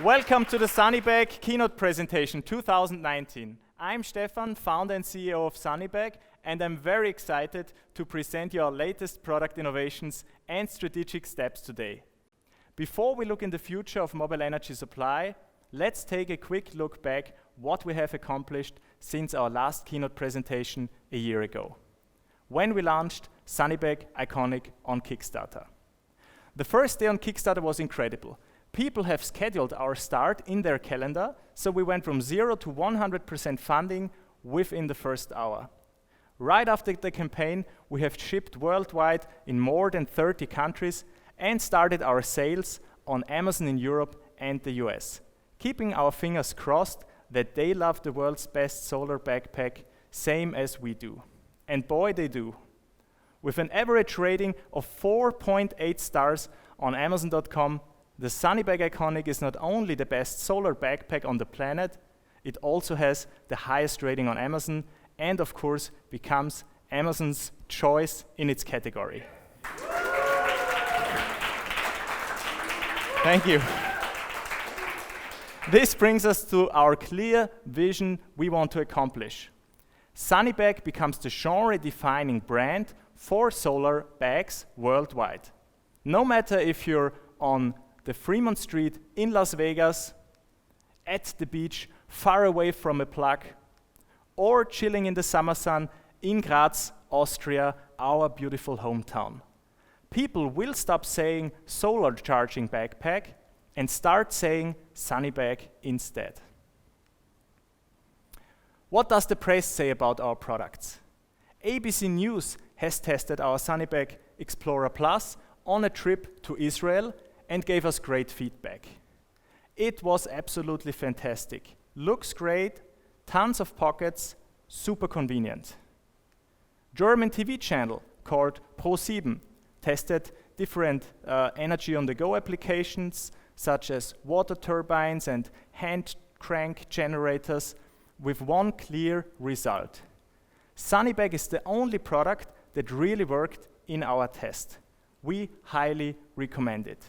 Welcome to the SUNNYBAG Keynote Presentation 2019. I'm Stefan, founder and CEO of SUNNYBAG, and I'm very excited to present you our latest product innovations and strategic steps today. Before we look in the future of mobile energy supply, let's take a quick look back what we have accomplished since our last keynote presentation a year ago, when we launched SUNNYBAG Iconic on Kickstarter. The first day on Kickstarter was incredible. People have scheduled our start in their calendar, so we went from 0 to 100% funding within the first hour. Right after the campaign, we have shipped worldwide in more than 30 countries and started our sales on Amazon in Europe and the US, keeping our fingers crossed that they love the world's best solar backpack, same as we do. And boy, they do. With an average rating of 4.8 stars on Amazon.com, the SUNNYBAG Iconic is not only the best solar backpack on the planet, it also has the highest rating on Amazon and of course becomes Amazon's choice in its category. Thank you. This brings us to our clear vision we want to accomplish. SUNNYBAG becomes the genre-defining brand for solar bags worldwide. No matter if you're on the Fremont Street in Las Vegas, at the beach, far away from a plug, or chilling in the summer sun in Graz, Austria, our beautiful hometown. People will stop saying solar charging backpack and start saying SUNNYBAG instead. What does the press say about our products? ABC News has tested our SUNNYBAG Explorer Plus on a trip to Israel and gave us great feedback. It was absolutely fantastic. Looks great, tons of pockets, super convenient. German TV channel called Pro7 tested different energy on the go applications such as water turbines and hand crank generators with one clear result. SUNNYBAG is the only product that really worked in our test. We highly recommend it.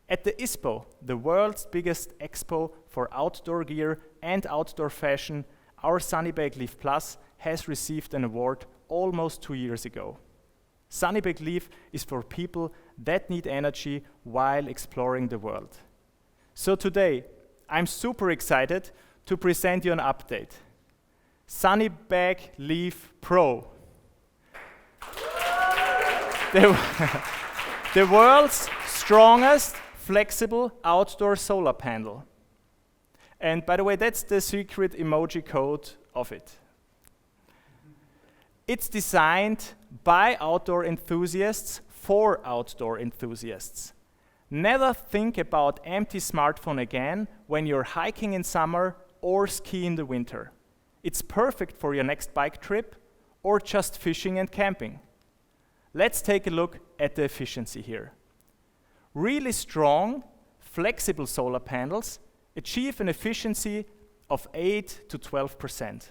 At the ISPO, the world's biggest expo for outdoor gear and outdoor fashion, our SUNNYBAG Leaf Plus has received an award almost 2 years ago. SUNNYBAG Leaf is for people that need energy while exploring the world. So today, I'm super excited to present you an update. SUNNYBAG Leaf Pro. The world's strongest flexible outdoor solar panel. And by the way, that's the secret emoji code of it. It's designed by outdoor enthusiasts for outdoor enthusiasts. Never think about empty smartphone again when you're hiking in summer or ski in the winter. It's perfect for your next bike trip or just fishing and camping. Let's take a look at the efficiency here. Really strong, flexible solar panels achieve an efficiency of 8 to 12%.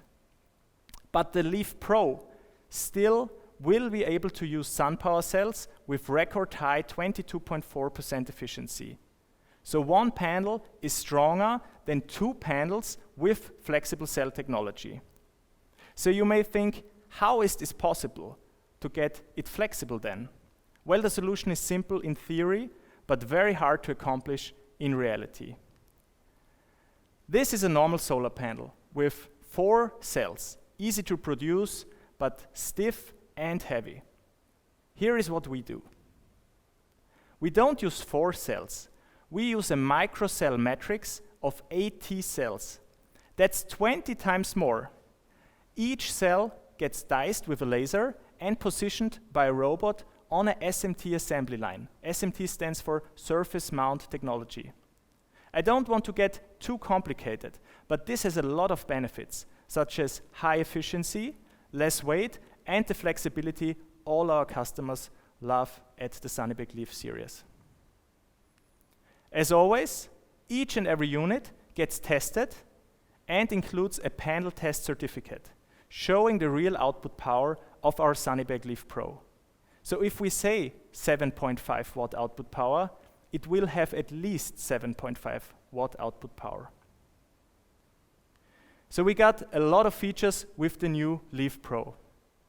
But the Leaf Pro still will be able to use sun power cells with record high 22.4% efficiency. So one panel is stronger than 2 panels with flexible cell technology. So you may think, how is this possible to get it flexible then? Well, the solution is simple in theory, but very hard to accomplish in reality. This is a normal solar panel with 4 cells, easy to produce, but stiff and heavy. Here is what we do. We don't use 4 cells. We use a microcell matrix of 80 cells. That's 20 times more. Each cell gets diced with a laser and positioned by a robot on a SMT assembly line. SMT stands for Surface Mount Technology. I don't want to get too complicated, but this has a lot of benefits, such as high efficiency, less weight, and the flexibility all our customers love at the SUNNYBAG Leaf series. As always, each and every unit gets tested and includes a panel test certificate, showing the real output power of our SUNNYBAG Leaf Pro. So if we say 7.5 watt output power, it will have at least 7.5 watt output power. So we got a lot of features with the new Leaf Pro.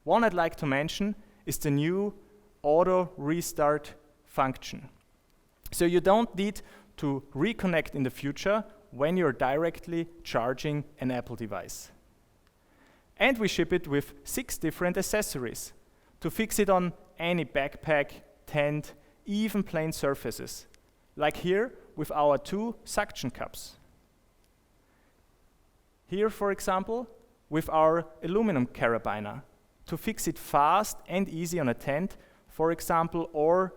One I'd like to mention is the new auto restart function. So you don't need to reconnect in the future when you're directly charging an Apple device. And we ship it with 6 different accessories to fix it on any backpack, tent, even plain surfaces, like here with our 2 suction cups. Here, for example, with our aluminum carabiner to fix it fast and easy on a tent, for example, or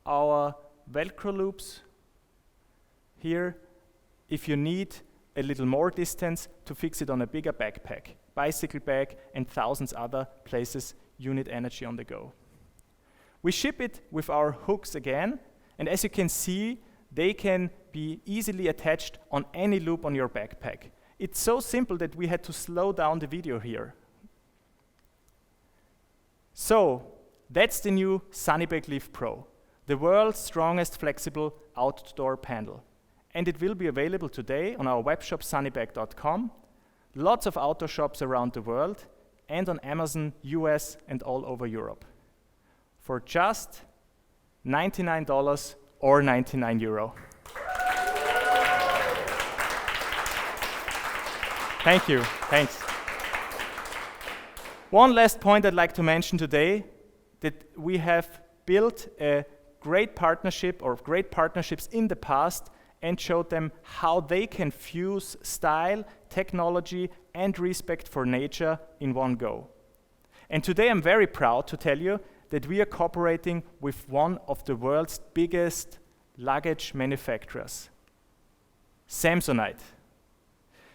our Velcro loops here if you need a little more distance to fix it on a bigger backpack, bicycle bag, and thousands other places you need energy on the go. We ship it with our hooks again, and as you can see, they can be easily attached on any loop on your backpack. It's so simple that we had to slow down the video here. So, that's the new SUNNYBAG LEAF PRO, the world's strongest flexible outdoor panel. And it will be available today on our webshop sunnybag.com, lots of outdoor shops around the world, and on Amazon, US, and all over Europe, for just $99 or €99. Thank you, thanks. One last point I'd like to mention today, that we have built a great partnership or great partnerships in the past and showed them how they can fuse style, technology, and respect for nature in one go. And today I'm very proud to tell you that we are cooperating with one of the world's biggest luggage manufacturers, Samsonite.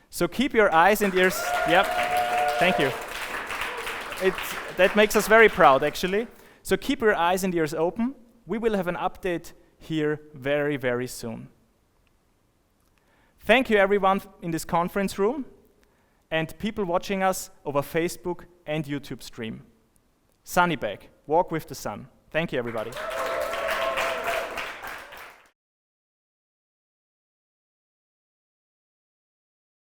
So keep your eyes and ears, yep, thank you. That makes us very proud, actually. So keep your eyes and ears open. We will have an update here very, very soon. Thank you everyone in this conference room and people watching us over Facebook and YouTube stream. SUNNYBAG, walk with the sun. Thank you everybody.